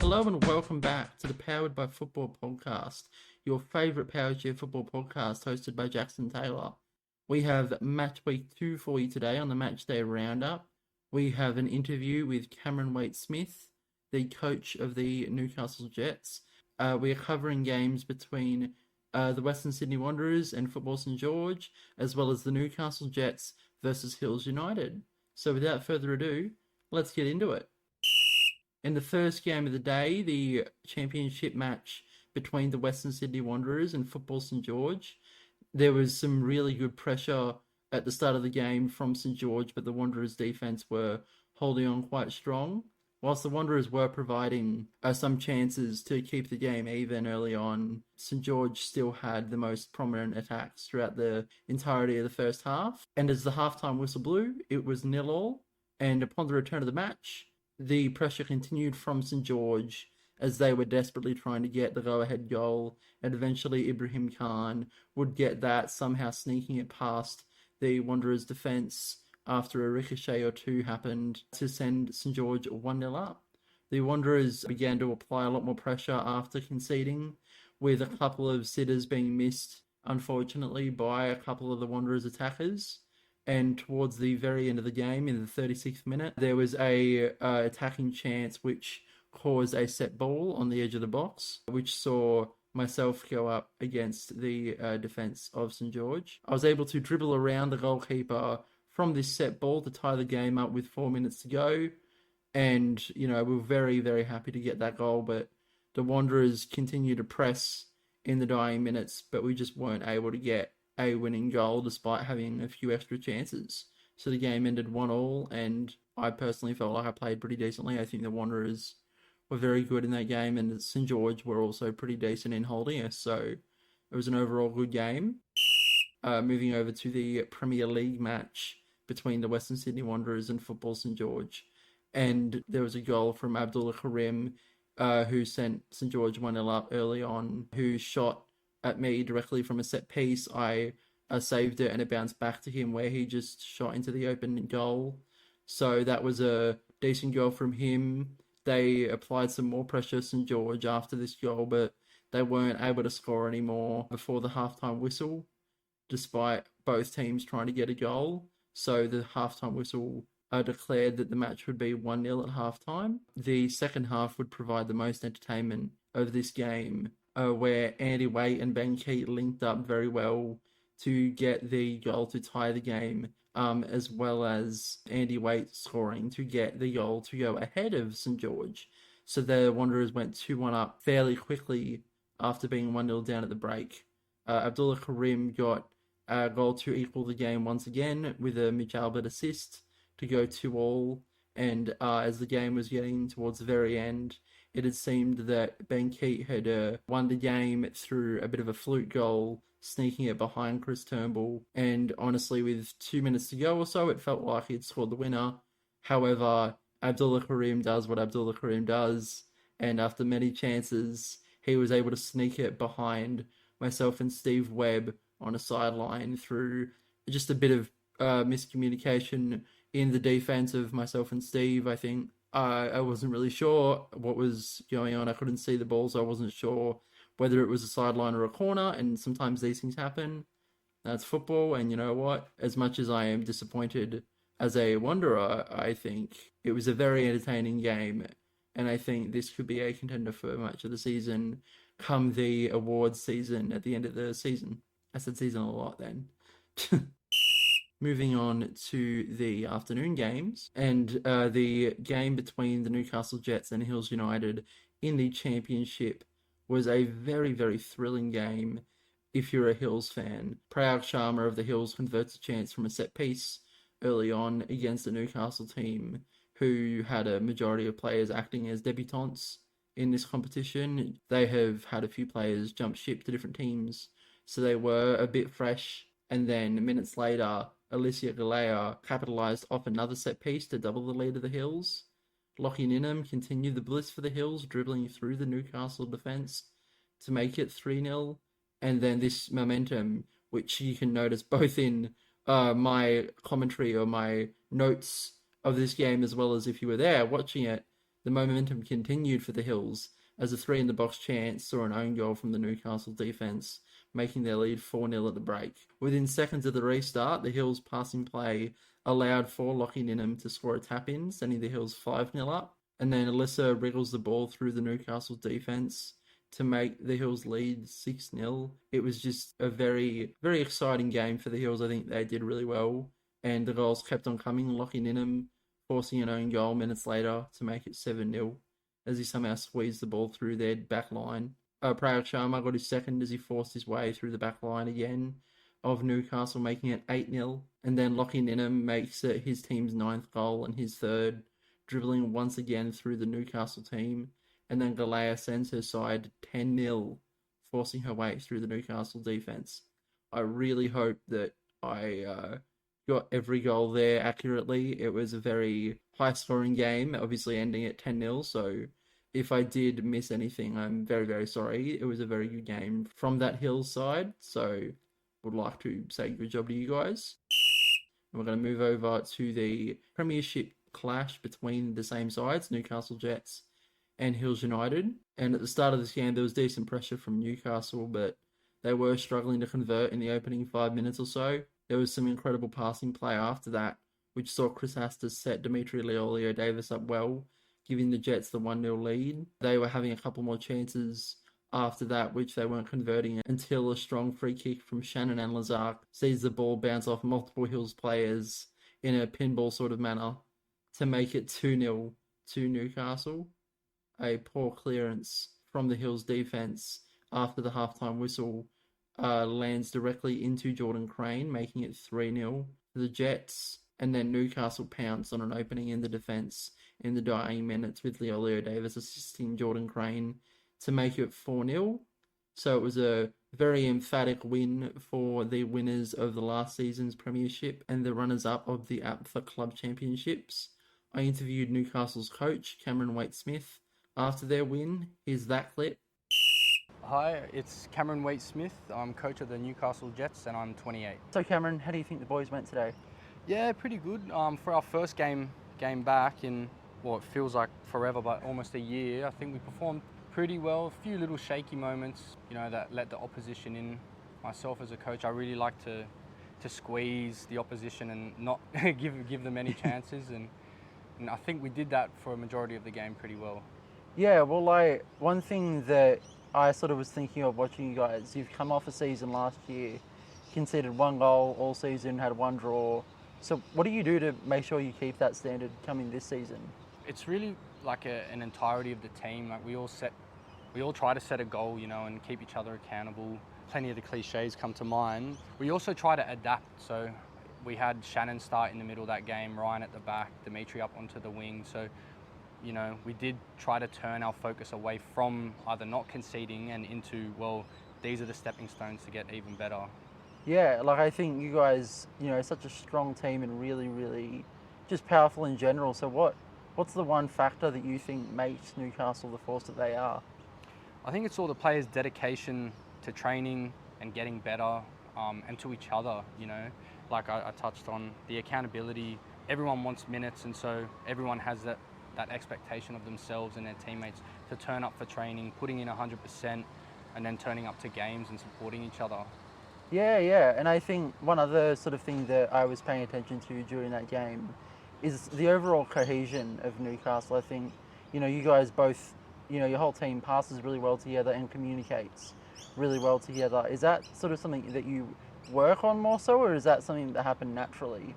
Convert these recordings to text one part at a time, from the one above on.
Hello and welcome back to the Powered by Football podcast, your favourite Power Chair football podcast hosted by Jackson Taylor. We have match week 2 for you today on the Matchday Roundup. We have an interview with Cameron Waite-Smith, the coach of the Newcastle Jets. We are covering games between the Western Sydney Wanderers and Football St George, as well as the Newcastle Jets versus Hills United. So without further ado, let's get into it. In the first game of the day, the championship match between the Western Sydney Wanderers and Football St George, there was some really good pressure at the start of the game from St George, but the Wanderers' defence were holding on quite strong. Whilst the Wanderers were providing some chances to keep the game even early on, St George still had the most prominent attacks throughout the entirety of the first half. And as the halftime whistle blew, it was 0-0. And upon the return of the match, the pressure continued from St George as they were desperately trying to get the go-ahead goal, and eventually Ibrahim Khan would get that, somehow sneaking it past the Wanderers' defence after a ricochet or two happened to send St George 1-0 up. The Wanderers began to apply a lot more pressure after conceding, with a couple of sitters being missed, unfortunately, by a couple of the Wanderers' attackers. And towards the very end of the game, in the 36th minute, there was a attacking chance which caused a set ball on the edge of the box, which saw myself go up against the defence of St George. I was able to dribble around the goalkeeper from this set ball to tie the game up with 4 minutes to go. And, we were very, very happy to get that goal, but the Wanderers continued to press in the dying minutes, but we just weren't able to get a winning goal despite having a few extra chances. So the game ended 1-1, and I personally felt like I played pretty decently. I think the Wanderers were very good in that game, and St George were also pretty decent in holding us, so it was an overall good game. Moving over to the Premier League match between the Western Sydney Wanderers and Football St George, and there was a goal from Abdullah Karim, who sent St George 1-0 up early on, who shot at me directly from a set piece. I saved it and it bounced back to him where he just shot into the open goal. So that was a decent goal from him. They applied some more pressure to St George after this goal, but they weren't able to score anymore before the halftime whistle, despite both teams trying to get a goal. So the halftime whistle declared that the match would be 1-0 at halftime. The second half would provide the most entertainment of this game, where Andy Waite and Ben Keat linked up very well to get the goal to tie the game, as well as Andy Waite scoring to get the goal to go ahead of St George. So the Wanderers went 2-1 up fairly quickly after being 1-0 down at the break. Abdullah Karim got a goal to equal the game once again with a Mitch Albert assist to go 2-2. And as the game was getting towards the very end, it had seemed that Ben Keat had won the game through a bit of a fluke goal, sneaking it behind Chris Turnbull. And honestly, with 2 minutes to go or so, it felt like he'd scored the winner. However, Abdullah Karim does what Abdullah Karim does, and after many chances, he was able to sneak it behind myself and Steve Webb on a sideline through just a bit of miscommunication in the defense of myself and Steve, I think. I wasn't really sure what was going on. I couldn't see the ball, so I wasn't sure whether it was a sideline or a corner, and sometimes these things happen. That's football, and you know what? As much as I am disappointed as a Wanderer, I think it was a very entertaining game, and I think this could be a contender for match of the season come the awards season at the end of the season. I said season a lot then. Moving on to the afternoon games, and the game between the Newcastle Jets and Hills United in the Championship was a very, very thrilling game if you're a Hills fan. Prayag Sharma of the Hills converts a chance from a set piece early on against the Newcastle team, who had a majority of players acting as debutants in this competition. They have had a few players jump ship to different teams, so they were a bit fresh. And then minutes later, Alicia Galea capitalised off another set piece to double the lead of the Hills. Lockie Ninham continued the bliss for the Hills, dribbling through the Newcastle defence to make it 3-0. And then this momentum, which you can notice both in my commentary or my notes of this game, as well as if you were there watching it, The momentum continued for the Hills as a three-in-the-box chance saw an own goal from the Newcastle defence, making their lead 4-0 at the break. Within seconds of the restart, the Hills' passing play allowed for Lachie Ninham to score a tap-in, sending the Hills 5-0 up. And then Alyssa wriggles the ball through the Newcastle defence to make the Hills lead 6-0. It was just a very, very exciting game for the Hills. I think they did really well. And the goals kept on coming. Lachie Ninham forcing an own goal minutes later to make it 7-0 as he somehow squeezed the ball through their back line. Prayal Sharma got his second as he forced his way through the back line again of Newcastle, making it 8-0. And then Lachie Ninham makes it his team's 9th goal and his 3rd, dribbling once again through the Newcastle team. And then Galea sends her side 10-0, forcing her way through the Newcastle defence. I really hope that I got every goal there accurately. It was a very high-scoring game, obviously ending at 10-0, so if I did miss anything, I'm very, very sorry. It was a very good game from that Hills side, so would like to say good job to you guys. And we're going to move over to the Premiership clash between the same sides, Newcastle Jets and Hills United. And at the start of this game, there was decent pressure from Newcastle, but they were struggling to convert in the opening 5 minutes or so. There was some incredible passing play after that, which saw Chris Astor set Dimitri Leolio-Davis up well, giving the Jets the 1-0 lead. They were having a couple more chances after that, which they weren't converting until a strong free kick from Shannon and Lazark sees the ball bounce off multiple Hills players in a pinball sort of manner to make it 2-0 to Newcastle. A poor clearance from the Hills defence after the halftime whistle lands directly into Jordan Crane, making it 3-0 to the Jets. And then Newcastle pounced on an opening in the defence in the dying minutes with Leolio-Davis assisting Jordan Crane to make it 4-0. So it was a very emphatic win for the winners of the last season's premiership and the runners-up of the APFA Club Championships. I interviewed Newcastle's coach, Cameron Waite-Smith, after their win. Here's that clip. Hi, it's Cameron Waite-Smith. I'm coach of the Newcastle Jets and I'm 28. So Cameron, how do you think the boys went today? Yeah, pretty good. For our first game back in, well, it feels like forever, but almost a year, I think we performed pretty well. A few little shaky moments, that let the opposition in. Myself as a coach, I really like to squeeze the opposition and not give them any chances. And I think we did that for a majority of the game pretty well. Yeah, well, one thing that I sort of was thinking of watching you guys, you've come off a season last year, conceded 1 goal all season, had 1 draw. So what do you do to make sure you keep that standard coming this season? It's really like an entirety of the team. Like we all try to set a goal, and keep each other accountable. Plenty of the cliches come to mind. We also try to adapt. So we had Shannon start in the middle of that game, Ryan at the back, Dimitri up onto the wing. So we did try to turn our focus away from either not conceding and into, well, these are the stepping stones to get even better. Yeah, I think you guys, such a strong team and really, really just powerful in general. So what's the one factor that you think makes Newcastle the force that they are? I think it's all the players' dedication to training and getting better, and to each other, Like I touched on, the accountability. Everyone wants minutes, and so everyone has that expectation of themselves and their teammates to turn up for training, putting in 100%, and then turning up to games and supporting each other. Yeah, and I think one other sort of thing that I was paying attention to during that game is the overall cohesion of Newcastle. I think, you guys both, your whole team passes really well together and communicates really well together. Is that sort of something that you work on more so, or is that something that happened naturally?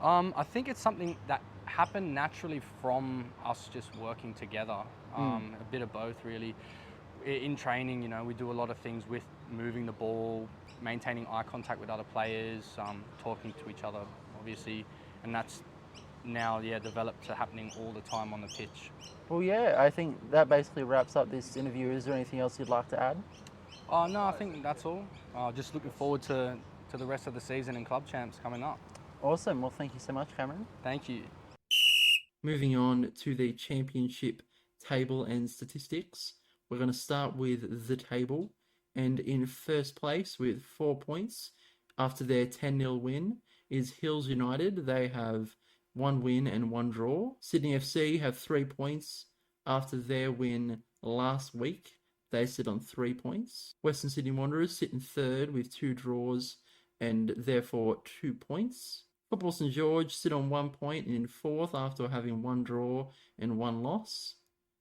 I think it's something that happened naturally from us just working together. A bit of both, really. In training, we do a lot of things with moving the ball, maintaining eye contact with other players, talking to each other, obviously, and that's now, developed to happening all the time on the pitch. Well, yeah, I think that basically wraps up this interview. Is there anything else you'd like to add? No, I think that's all. Just looking forward to the rest of the season and club champs coming up. Awesome. Well, thank you so much, Cameron. Thank you. Moving on to the championship table and statistics. We're going to start with the table. And in first place with 4 points after their 10-0 win is Hills United. They have 1 win and 1 draw. Sydney FC have 3 points after their win last week. They sit on 3 points. Western Sydney Wanderers sit in third with 2 draws and therefore 2 points. Football St George sit on 1 point and in fourth after having 1 draw and 1 loss.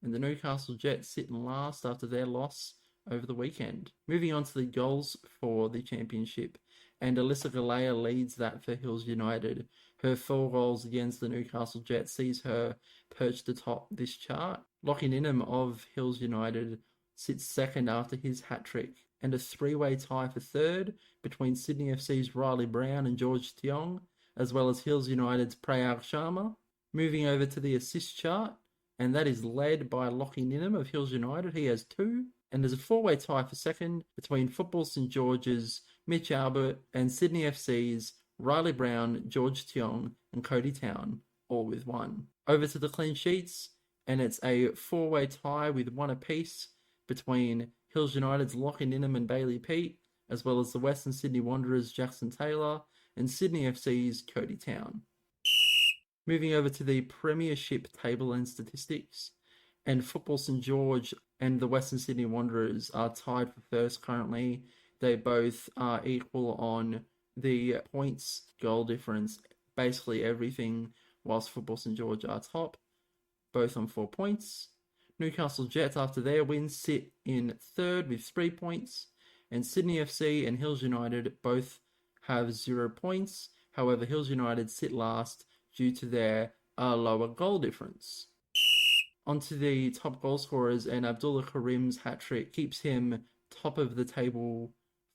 And the Newcastle Jets sit in last after their loss over the weekend. Moving on to the goals for the championship, and Alyssa Galea leads that for Hills United. Her 4 goals against the Newcastle Jets sees her perched atop this chart. Lachie Ninham of Hills United sits second after his hat-trick, and a 3-way tie for third between Sydney FC's Riley Brown and George Tiong, as well as Hills United's Prayag Sharma. Moving over to the assist chart, and that is led by Lachie Ninham of Hills United. He has 2. And there's a 4-way tie for second between Football St George's Mitch Albert and Sydney FC's Riley Brown, George Tiong, and Cody Town, all with 1. Over to the clean sheets, and it's a 4-way tie with 1 apiece between Hills United's Lachie Ninham and Bailey Pete, as well as the Western Sydney Wanderers' Jackson Taylor and Sydney FC's Cody Town. Moving over to the Premiership table and statistics, and Football St George and the Western Sydney Wanderers are tied for first currently. They both are equal on the points, goal difference, basically everything, whilst Football St George are top, both on 4 points. Newcastle Jets, after their win, sit in third with 3 points, and Sydney FC and Hills United both have 0 points. However, Hills United sit last due to their lower goal difference. Onto the top goal scorers, and Abdullah Karim's hat-trick keeps him top of the table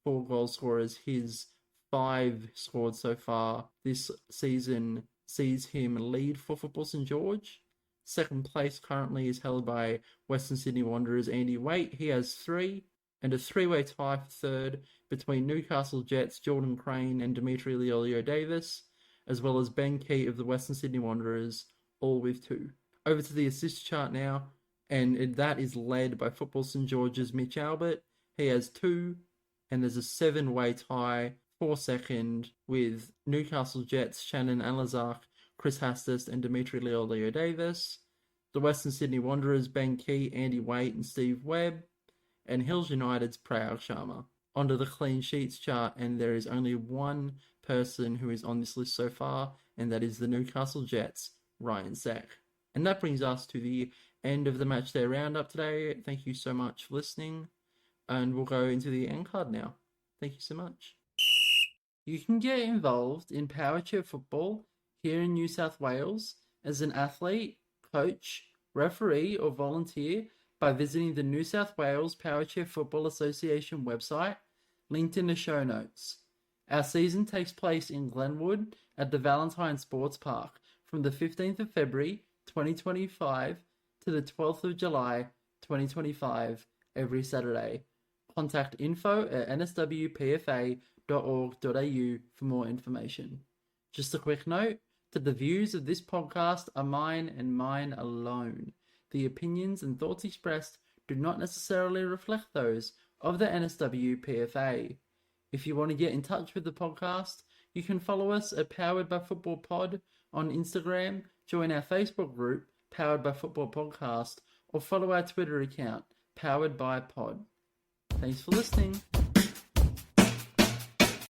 for goal scorers. His 5 scored so far this season sees him lead for Football St George. Second place currently is held by Western Sydney Wanderers' Andy Waite. He has 3, and a 3-way tie for third between Newcastle Jets' Jordan Crane and Dimitri Leolio-Davis, as well as Ben Key of the Western Sydney Wanderers, all with 2. Over to the assist chart now, and that is led by Football St George's Mitch Albert. He has 2, and there's a 7-way tie for second with Newcastle Jets' Shannon Alazak, Chris Hastis, and Dimitri Leolio-Davis. The Western Sydney Wanderers, Ben Key, Andy Waite, and Steve Webb. And Hills United's Prayag Sharma. Onto the clean sheets chart, and there is only 1 person who is on this list so far, and that is the Newcastle Jets' Ryan Sack. And that brings us to the end of the Matchday Roundup today. Thank you so much for listening, and we'll go into the end card now. Thank you so much. You can get involved in power chair football here in New South Wales as an athlete, coach, referee, or volunteer by visiting the New South Wales Power Chair Football Association website, linked in the show notes. Our season takes place in Glenwood at the Valentine Sports Park from the 15th of February 2025 to the 12th of July 2025 every Saturday. Contact info@nswpfa.org.au for more information. Just a quick note that the views of this podcast are mine and mine alone. The opinions and thoughts expressed do not necessarily reflect those of the NSWPFA. If you want to get in touch with the podcast, you can follow us at Powered by Football Pod on Instagram, join our Facebook group, Powered by Football Podcast, or follow our Twitter account, Powered by Pod. Thanks for listening.